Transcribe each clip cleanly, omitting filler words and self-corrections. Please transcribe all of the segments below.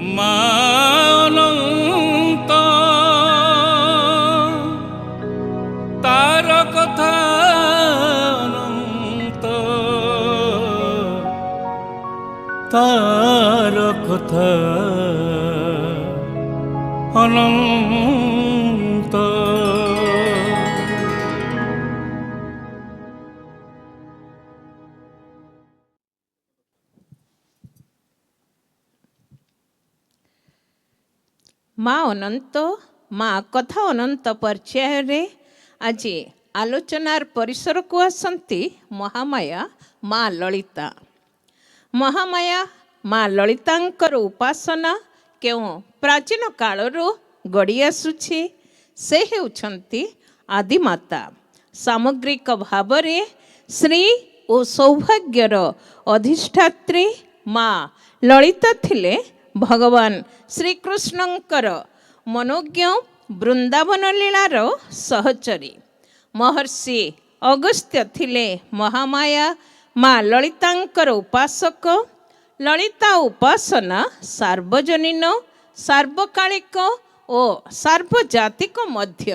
ମା ଅନନ୍ତ ତାର କଥା ଅନନ୍ତ ତାର କଥା ଅନନ୍ତ। ମା ଅନନ୍ତ ମା କଥା ଅନନ୍ତ ପର୍ଯ୍ୟାୟରେ ଆଜି ଆଲୋଚନାର ପରିସରକୁ ଆସନ୍ତି ମହାମାୟା ମା ଲଳିତା। ମହାମାୟା ମା ଲଳିତାଙ୍କର ଉପାସନା କେଉଁ ପ୍ରାଚୀନ କାଳରୁ ଗଡ଼ି ଆସୁଛି? ସେ ହେଉଛନ୍ତି ଆଦିମାତା। ସାମଗ୍ରିକ ଭାବରେ ଶ୍ରୀ ଓ ସୌଭାଗ୍ୟର ଅଧିଷ୍ଠାତ୍ରୀ ମା ଲଳିତା ଥିଲେ ଭଗବାନ ଶ୍ରୀକୃଷ୍ଣଙ୍କର ମନୋଜ୍ଞ ବୃନ୍ଦାବନ ଲୀଳାର ସହଚରୀ। ମହର୍ଷି ଅଗସ୍ତ୍ୟ ଥିଲେ ମହାମାୟା ମା ଲଳିତାଙ୍କର ଉପାସକ। ଲଳିତା ଉପାସନା ସାର୍ବଜନୀନ, ସାର୍ବକାଳିକ ଓ ସାର୍ବଜାତିକ ମଧ୍ୟ।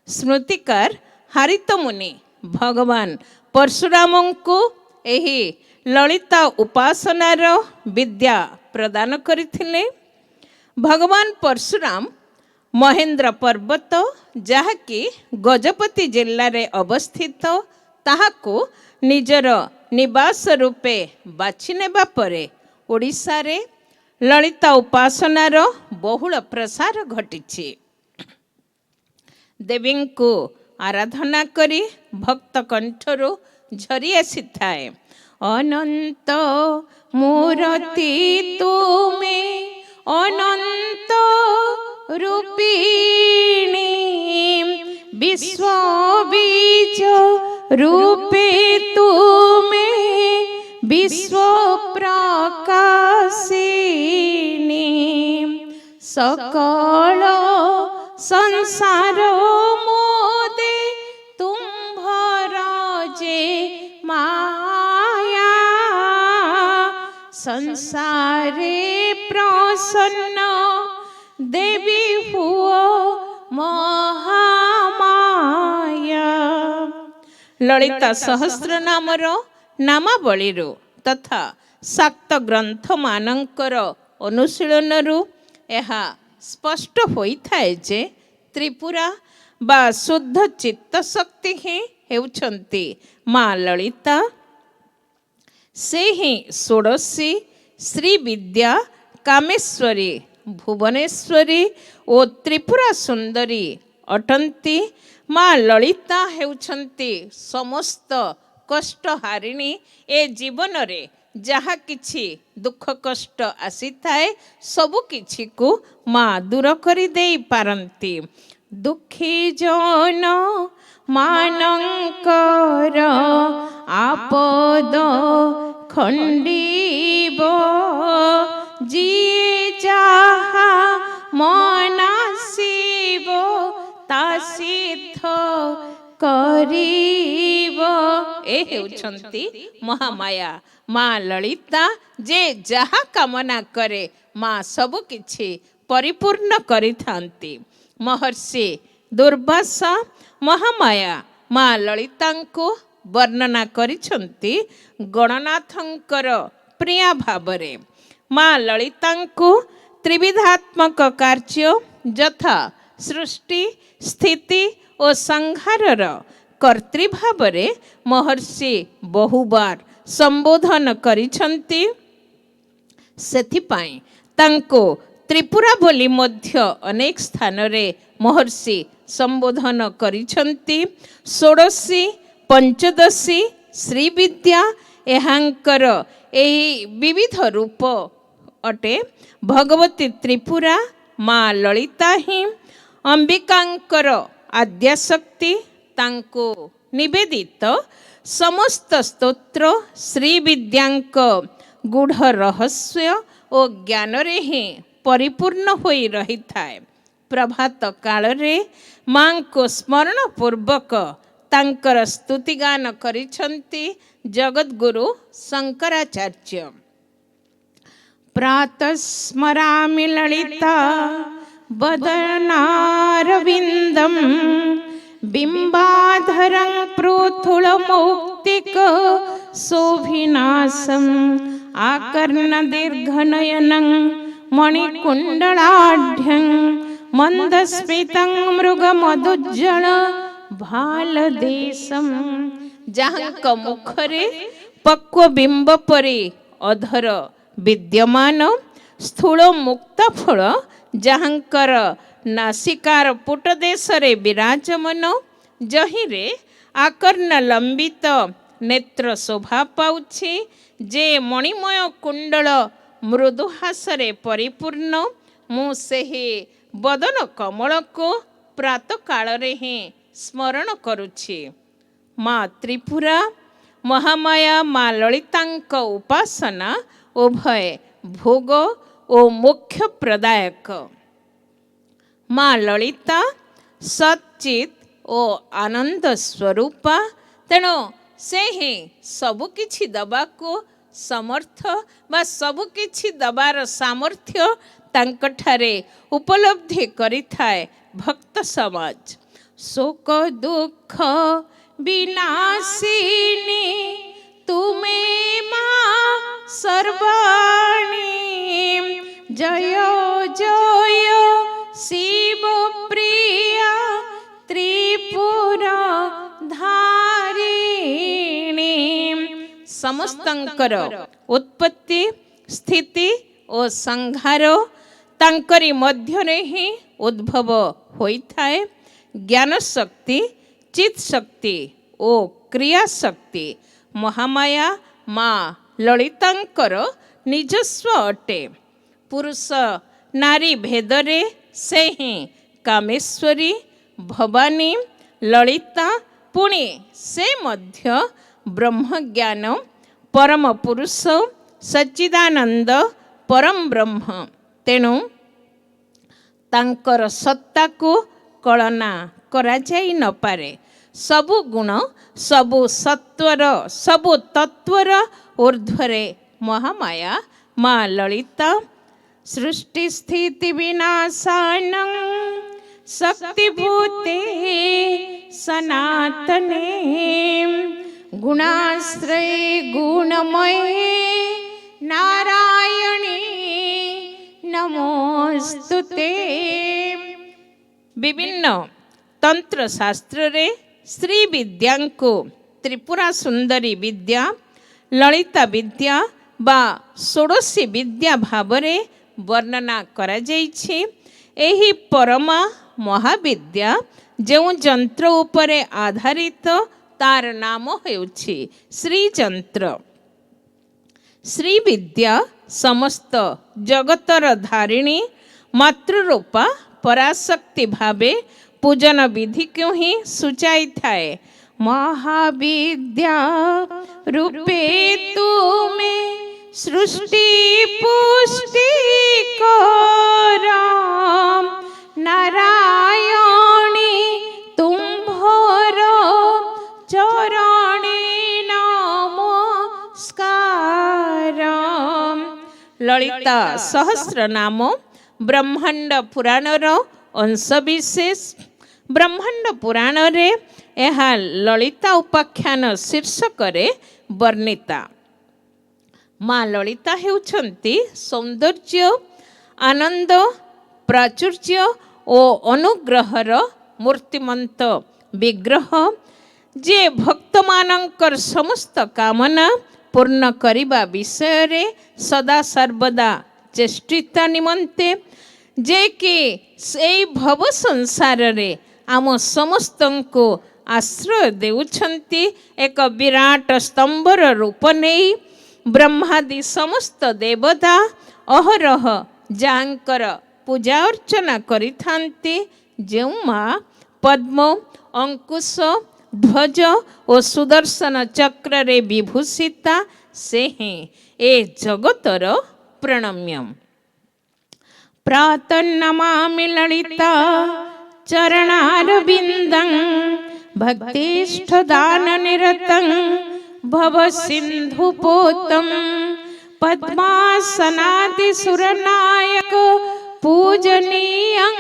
ସ୍ମୃତିକାର ହାରିତମୁନି ଭଗବାନ ପରଶୁରାମଙ୍କୁ ଏହି ଲଳିତା ଉପାସନାର ବିଦ୍ୟା ପ୍ରଦାନ କରିଥିଲେ। ଭଗବାନ ପରଶୁରାମ ମହେନ୍ଦ୍ର ପର୍ବତ, ଯାହାକି ଗଜପତି ଜିଲ୍ଲାରେ ଅବସ୍ଥିତ, ତାହାକୁ ନିଜର ନିବାସ ରୂପେ ବାଛି ନେବା ପରେ ଓଡ଼ିଶାରେ ଲଳିତା ଉପାସନାର ବହୁଳ ପ୍ରସାର ଘଟିଛି। ଦେବୀଙ୍କୁ ଆରାଧନା କରି ଭକ୍ତ କଣ୍ଠରୁ ଝରି ଆସିଥାଏ, ଅନନ୍ତ ମୂରତି ତୁମେ ଅନନ୍ତ ରୂପିଣୀ, ବିଶ୍ୱବୀଜ ରୂପେ ତୁମେ ବିଶ୍ୱ ପ୍ରକାଶିନୀ। ସକଳ ସଂସାର ମୋଦେ ତୁମ୍ଭର ଯେ ମାୟା, ସଂସାରେ ପ୍ରସନ୍ନ ଦେବୀ ହୁଅ ମହାମାୟା। ଲଳିତା ସହସ୍ର ନାମର ନାମାବଳୀରୁ ତଥା ଶାକ୍ତ ଗ୍ରନ୍ଥମାନଙ୍କର ଅନୁଶୀଳନରୁ ଏହା ସ୍ପଷ୍ଟ ହୋଇଥାଏ ଯେ ତ୍ରିପୁରା ବା ଶୁଦ୍ଧ ଚିତ୍ତ ଶକ୍ତି ହିଁ ହେଉଛନ୍ତି ମା ଲଳିତା। ସେ ହିଁ ଷୋଡ଼ଶୀ ଶ୍ରୀବିଦ୍ୟା, କାମେଶ୍ୱରୀ, ଭୁବନେଶ୍ୱରୀ ଓ ତ୍ରିପୁରା ସୁନ୍ଦରୀ ଅଟନ୍ତି। ମା ଲଳିତା ହେଉଛନ୍ତି ସମସ୍ତ କଷ୍ଟହାରିଣୀ। ଏ ଜୀବନରେ ଯାହା କିଛି ଦୁଃଖ କଷ୍ଟ ଆସିଥାଏ ସବୁ କିଛିକୁ ମା ଦୂର କରିଦେଇ ପାରନ୍ତି। ଦୁଃଖୀ ଜନ ମାନଙ୍କର ଆପଦ ଖଣ୍ଡିବ, ଯିଏ ଯାହା ମନାସିବ ତା ସିଦ୍ଧ କରିବ। ଏ ହେଉଛନ୍ତି ମହାମାୟା ମା ଲଳିତା। ଯେ ଯାହା କାମନା କରେ ମା ସବୁ କିଛି ପରିପୂର୍ଣ୍ଣ କରିଥାନ୍ତି। ମହର୍ଷି ଦୁର୍ବାସା ମହାମାୟା ମା ଲଳିତାଙ୍କୁ ବର୍ଣ୍ଣନା କରିଛନ୍ତି ଗଣନାଥଙ୍କର ପ୍ରିୟା ଭାବରେ। ମା ଲଳିତାଙ୍କୁ ତ୍ରିବିଧାତ୍ମକ କାର୍ଯ୍ୟ ଯଥା ସୃଷ୍ଟି, ସ୍ଥିତି ଓ ସଂହାରର କର୍ତ୍ରୀ ଭାବରେ ମହର୍ଷି ବହୁବାର ସମ୍ବୋଧନ କରିଛନ୍ତି। ସେଥିପାଇଁ ତାଙ୍କୁ ତ୍ରିପୁରା ବୋଲି ମଧ୍ୟ ଅନେକ ସ୍ଥାନରେ ମହର୍ଷି ସମ୍ବୋଧନ କରିଛନ୍ତି। ଷୋଡ଼ଶୀ, ପଞ୍ଚଦଶୀ ଶ୍ରୀବିଦ୍ୟା ଏହାଙ୍କର ଏହି ବିବିଧ ରୂପ ଅଟେ। ଭଗବତୀ ତ୍ରିପୁରା ମା ଲଳିତା ହିଁ ଅମ୍ବିକାଙ୍କର ଆଦ୍ୟାଶକ୍ତି। ତାଙ୍କୁ ନିବେଦିତ ସମସ୍ତ ସ୍ତୋତ୍ର ଶ୍ରୀବିଦ୍ୟାଙ୍କ ଗୂଢ଼ ରହସ୍ୟ ଓ ଜ୍ଞାନରେ ହିଁ ପରିପୂର୍ଣ୍ଣ ହୋଇ ରହିଥାଏ। ପ୍ରଭାତ କାଳରେ ମାଙ୍କୁ ସ୍ମରଣ ପୂର୍ବକ ତାଙ୍କର ସ୍ତୁତିଗାନ କରିଛନ୍ତି ଜଗଦ୍ଗୁରୁ ଶଙ୍କରାଚାର୍ଯ୍ୟ। प्रातः स्मरामि ललिता वदनारविन्दं बिम्बाधरं पृथुलमौक्तिक शोभिनासम् आकर्णदीर्घनयनं मणिकुण्डलाढ्यं मन्दस्मितं मृगमदुज्जल भालदेशं ଯାହାଙ୍କ ମୁଖରେ ପକ୍ୱ ବିମ୍ବ ପରି ଅଧର ବିଦ୍ୟମାନ ସ୍ଥୂଳ ମୁକ୍ତ ଫଳ ଯାହାଙ୍କର ନାସିକାର ପୁଟ ଦେଶରେ ବିରାଜମାନ ଯହିଁରେ ଆକର୍ଣ୍ଣ ଲମ୍ବିତ ନେତ୍ର ଶୋଭା ପାଉଛି ଯେ ମଣିମୟ କୁଣ୍ଡଳ ମୃଦୁହାସରେ ପରିପୂର୍ଣ୍ଣ ମୁଁ ସେହି ବଦନ କମଳକୁ ପ୍ରାତଃକାଳରେ ହିଁ ସ୍ମରଣ କରୁଛି। ମା ତ୍ରିପୁରା ମହାମାୟା ମା ଲଳିତାଙ୍କ ଉପାସନା ଉଭୟ ଭୋଗ ଓ ମୋକ୍ଷ ପ୍ରଦାୟକ। ମା ଲଳିତା ସଚ୍ଚିତ୍ ଓ ଆନନ୍ଦ ସ୍ୱରୂପା, ତେଣୁ ସେ ହିଁ ସବୁକିଛି ଦେବାକୁ ସମର୍ଥ ବା ସବୁକିଛି ଦେବାର ସାମର୍ଥ୍ୟ ତାଙ୍କଠାରେ ଉପଲବ୍ଧି କରିଥାଏ ଭକ୍ତ ସମାଜ। ଶୋକ ଦୁଃଖ ବିନାଶିନୀ ତୁମେ ମା ସର୍ବାଣୀ, ଜୟ ଜୟ ଶିବ ପ୍ରିୟା ତ୍ରିପୁରା ଧାରିଣୀ। ସମସ୍ତଙ୍କର ଉତ୍ପତ୍ତି ସ୍ଥିତି ଓ ସଂହାର ତାଙ୍କରି ମଧ୍ୟରେ ହିଁ ଉଦ୍ଭବ ହୋଇଥାଏ। ଜ୍ଞାନ ଶକ୍ତି, ଚିତ୍ ଶକ୍ତି ଓ କ୍ରିୟା ଶକ୍ତି ମହାମାୟା ମା ଲଳିତାଙ୍କର ନିଜସ୍ୱ ଅଟେ। ପୁରୁଷ ନାରୀ ଭେଦରେ ସେ ହିଁ କାମେଶ୍ୱରୀ, ଭବାନୀ, ଲଳିତା, ପୁଣି ସେ ମଧ୍ୟ ବ୍ରହ୍ମଜ୍ଞାନ, ପରମ ପୁରୁଷ, ସଚ୍ଚିଦାନନ୍ଦ, ପରମ ବ୍ରହ୍ମ। ତେଣୁ ତାଙ୍କର ସତ୍ତାକୁ କଳନା କରାଯାଇ ନପାରେ। ସବୁ ଗୁଣ, ସବୁ ସତ୍ୱର, ସବୁ ତତ୍ୱର ଊର୍ଦ୍ଧ୍ୱରେ ମହାମାୟା ମା ଲଳିତା। ସୃଷ୍ଟି ସ୍ଥିତି ବିନାଶାନଂ ଶକ୍ତିଭୂତେ ସନାତନେ ଗୁଣାଶ୍ରୟେ ଗୁଣମୟେ ନାରାୟଣୀ ନମୋସ୍ତୁତେ। ବିଭିନ୍ନ ତନ୍ତ୍ର ଶାସ୍ତ୍ରରେ ଶ୍ରୀ ବିଦ୍ୟାଙ୍କୁ ତ୍ରିପୁରା ସୁନ୍ଦରୀ ବିଦ୍ୟା, ଲଳିତା ବିଦ୍ୟା ବା ଷୋଡ଼ଶୀ ବିଦ୍ୟା ଭାବରେ ବର୍ଣ୍ଣନା କରାଯାଇଛି। ଏହି ପରମା ମହାବିଦ୍ୟା ଯେଉଁ ଯନ୍ତ୍ର ଉପରେ ଆଧାରିତ ତାର ନାମ ହେଉଛି ଶ୍ରୀଯନ୍ତ୍ର। ଶ୍ରୀବିଦ୍ୟା ସମସ୍ତ ଜଗତର ଧାରିଣୀ ମାତୃରୂପା ପରାଶକ୍ତି ଭାବେ ପୂଜନ ବିଧିକୁ ହିଁ ସୂଚାଇଥାଏ। ମହାବିଦ୍ୟା ରୂପେ ତୁମେ ସୃଷ୍ଟି ପୁଷ୍ଟି କର, ନାରାୟଣୀ ତୁମ୍ଭର ଚରଣେ ନମସ୍କାର। ଲଳିତା ସହସ୍ର ନାମ ବ୍ରହ୍ମାଣ୍ଡ ପୁରାଣର ଅଂଶବିଶେଷ। ବ୍ରହ୍ମାଣ୍ଡ ପୁରାଣରେ ଏହା ଲଳିତା ଉପାଖ୍ୟାନ ଶୀର୍ଷକରେ ବର୍ଣ୍ଣିତା। ମା ଲଳିତା ହେଉଛନ୍ତି ସୌନ୍ଦର୍ଯ୍ୟ, ଆନନ୍ଦ, ପ୍ରାଚୁର୍ଯ୍ୟ ଓ ଅନୁଗ୍ରହର ମୂର୍ତ୍ତିମନ୍ତ ବିଗ୍ରହ, ଯେ ଭକ୍ତମାନଙ୍କର ସମସ୍ତ କାମନା ପୂର୍ଣ୍ଣ କରିବା ବିଷୟରେ ସଦା ସର୍ବଦା ଚେଷ୍ଟିତ ନିମନ୍ତେ, ଯେ କି ସେଇ ଭବ ସଂସାରରେ ଆମ ସମସ୍ତଙ୍କୁ ଆଶ୍ରୟ ଦେଉଛନ୍ତି ଏକ ବିରାଟ ସ୍ତମ୍ଭର ରୂପ ନେଇ। ବ୍ରହ୍ମାଦି ସମସ୍ତ ଦେବତା ଅହରହ ଯାହାଙ୍କର ପୂଜା ଅର୍ଚ୍ଚନା କରିଥାନ୍ତି, ଯେଉଁ ମା ପଦ୍ମ, ଅଙ୍କୁଶ, ଧ୍ୱଜ ଓ ସୁଦର୍ଶନ ଚକ୍ରରେ ବିଭୂଷିତା, ସେ ହିଁ ଏ ଜଗତର ପ୍ରଣମ୍ୟ। ପ୍ରାତଃନମାମି ଲଳିତା ଚରଣାରବିନ୍ଦଂ ଭକ୍ତିଷ୍ଠ ଦାନ ନିରତଂ ଭବ ସିନ୍ଧୁ ପୋତಂ પદ્માસનાદિ સુરનાયક પૂજનીયં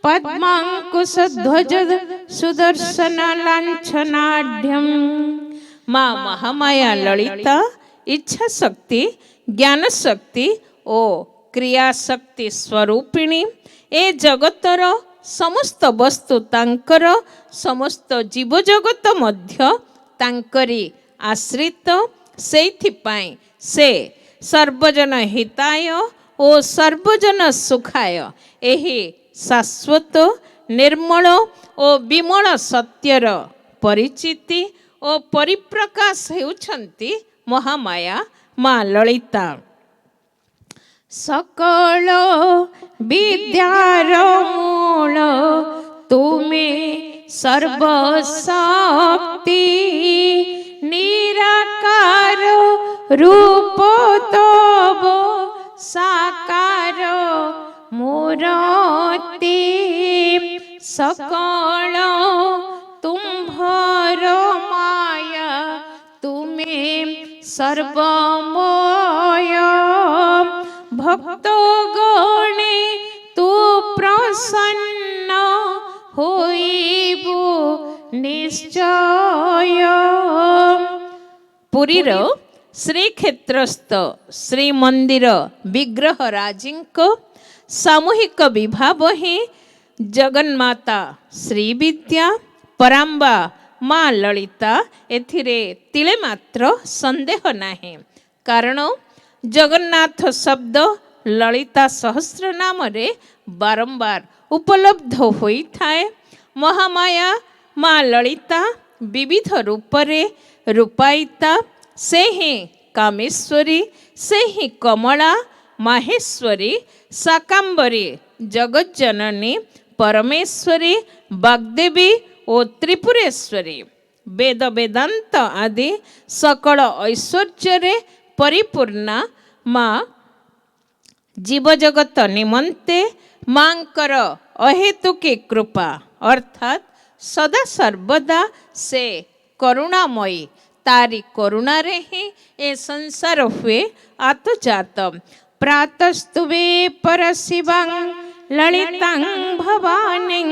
પદ્માંકુશધ્વજ સુદર્શન લાંછનાઢ્યમ. મા મહામાયા લલિતા ઈચ્છા શક્તિ, જ્ઞાન શક્તિ ଓ କ୍ରିୟାଶକ୍ତି ସ୍ୱରୂପିଣୀ. ଏ ଜଗତର ସମସ୍ତ ବସ୍ତୁ ତାଙ୍କର, ସମସ୍ତ ଜୀବଜଗତ ମଧ୍ୟ ତାଙ୍କରି ଆଶ୍ରିତ. ସେଇଥିପାଇଁ ସେ ସର୍ବଜନ ହିତାୟ ଓ ସର୍ବଜନ ସୁଖାୟ ଏହି ଶାଶ୍ୱତ ନିର୍ମଳ ଓ ବିମଳ ସତ୍ୟର ପରିଚିତି ଓ ପରିପ୍ରକାଶ ହେଉଛନ୍ତି ମହାମାୟା ମା ଲଳିତା. ସକଳ ବିଦ୍ୟାର ମୂଳ ତୁମେ ସର୍ବଶକ୍ତି, ନିରାକାର ରୂପ ତବ ସାକାର ମୂରତି. ସକଳ ତୁମ୍ଭର ମାୟା ତୁମେ ସର୍ବମୟ. ଭକ୍ତ ଗଣେ ତୁ ପ୍ରସନ୍ନ ହୋଇବୁ ନିଶ୍ଚୟ. ପୁରୀର ଶ୍ରୀକ୍ଷେତ୍ରସ୍ଥ ଶ୍ରୀମନ୍ଦିର ବିଗ୍ରହରାଜଙ୍କ ସାମୂହିକ ବିଭାବ ହିଁ ଜଗନ୍ମାତା ଶ୍ରୀବିଦ୍ୟା ପରାମ୍ବା ମା ଲଳିତା. ଏଥିରେ ତିଳେ ମାତ୍ର ସନ୍ଦେହ ନାହିଁ, କାରଣ ଜଗନ୍ନାଥ ଶବ୍ଦ ଲଳିତା ସହସ୍ର ନାମରେ ବାରମ୍ବାର ଉପଲବ୍ଧ ହୋଇଥାଏ. ମହାମାୟା ମା ଲଳିତା ବିବିଧ ରୂପରେ ରୂପାୟିତା. ସେ ହିଁ କାମେଶ୍ୱରୀ, ସେ ହିଁ କମଳା, ମାହେଶ୍ୱରୀ, ଶାକାମ୍ବରୀ, ଜଗଜ୍ଜନନୀ, ପରମେଶ୍ୱରୀ, ବାଗ୍ଦେବୀ ଓ ତ୍ରିପୁରେଶ୍ୱରୀ. ବେଦ ବେଦାନ୍ତ ଆଦି ସକଳ ଐଶ୍ୱର୍ଯ୍ୟରେ ପରିପୂର୍ଣ୍ଣା ମା ଜୀବଜଗତ ନିମନ୍ତେ ମାଙ୍କର ଅହେତୁକୀ କୃପା ଅର୍ଥାତ୍ ସଦା ସର୍ବଦା ସେ କରୁଣାମୟୀ. ତାରି କରୁଣାରେ ହିଁ ଏ ସଂସାର ହୁଏ ଆତଜାତ. ପ୍ରାତସ୍ତୁବେ ପରଶିବଂ ଲଳିତାଂ ଭବାନୀଂ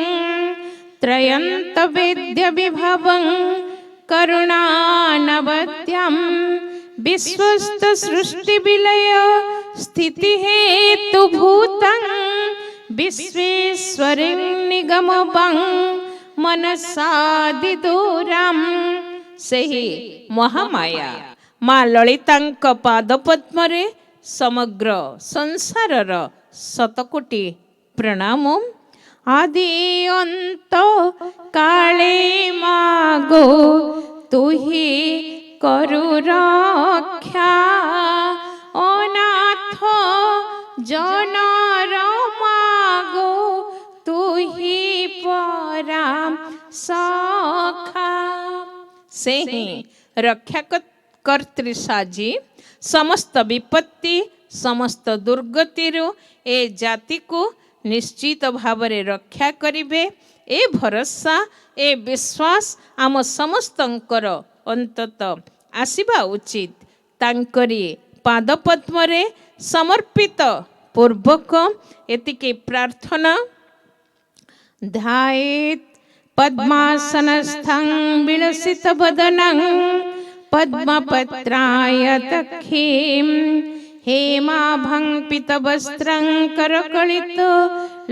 ତ୍ରୟନ୍ତ ବେଦ୍ୟ ବିଭବଂ କରୁଣାନବଦ୍ୟଂ. ବିଶ୍ୱସ୍ତ ସୃଷ୍ଟି ବିଲୟ ସ୍ଥିତି ହେତୁ ଭୂତଂ ବିଶ୍ୱେଶ୍ୱରୀଂ ନିଗମବଂ ମନସାଦି ଦୂରଂ. ସେହି ମହାମାୟା ମା ଲଳିତାଙ୍କ ପାଦପଦ୍ମରେ ସମଗ୍ର ସଂସାରର ଶତକୋଟି ପ୍ରଣାମ. ଆଦି ଅନ୍ତ କାଳେ ମାଗୋ ତୁହି করু রক্ষা, অনাথ জনর মাগো তুহি পরাম সখা। ସେ ହିଁ ରକ୍ଷା କର୍ତ୍ରୀ ସାଜି ସମସ୍ତ ବିପତ୍ତି ସମସ୍ତ ଦୁର୍ଗତିରୁ ଏ ଜାତିକୁ ନିଶ୍ଚିତ ଭାବରେ ରକ୍ଷା କରିବେ। ଏ ଭରସା ଏ ବିଶ୍ୱାସ ଆମ ସମସ୍ତଙ୍କର ଅନ୍ତତଃ ଆସିବା ଉଚିତ। ତାଙ୍କରି ପାଦପଦ୍ମରେ ସମର୍ପିତ ପୂର୍ବକ ଏତିକି ପ୍ରାର୍ଥନା। ଧ୍ୟାୟେତ୍ ପଦ୍ମାସନସ୍ଥଂ ବିଳସିତ ବଦନଂ ପଦ୍ମପତ୍ରାୟତକ୍ଷୀଂ ହେମାଭଂ ପୀତବସ୍ତ୍ରଂ କରକଳିତ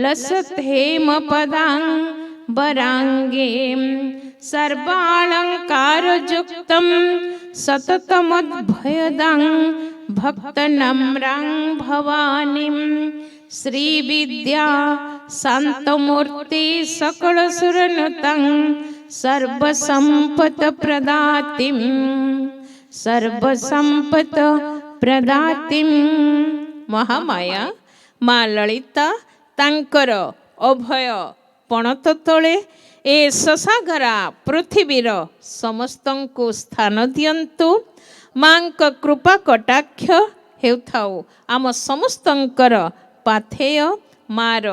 ଲସତ୍ ହେମପଦାଂ ବରାଙ୍ଗୀಂ सर्वालंकारयुक्तं सततमद्भयदां भक्तनम्रां भवानीं श्रीविद्या शान्तमूर्ति सकलसुरनुतं सर्वसम्पत्प्रदातिं सर्वसम्पत्प्रदातिं। महामाया ମା ଲଳିତା ତାଙ୍କର ଅଭୟ ପଣତ ତଳେ ଏ ଶଶାଘରା ପୃଥିବୀର ସମସ୍ତଙ୍କୁ ସ୍ଥାନ ଦିଅନ୍ତୁ। ମାଙ୍କ କୃପା କଟାକ୍ଷ ହେଉଥାଉ ଆମ ସମସ୍ତଙ୍କର ପାଥେୟ। ମାର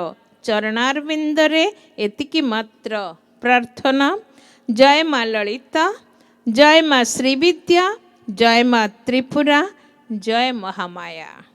ଚରଣାରବିନ୍ଦରେ ଏତିକି ମାତ୍ର ପ୍ରାର୍ଥନା। ଜୟ ମା ଲଳିତା, ଜୟ ମା ଶ୍ରୀବିଦ୍ୟା, ଜୟ ମା ତ୍ରିପୁରା, જય મહામાયા.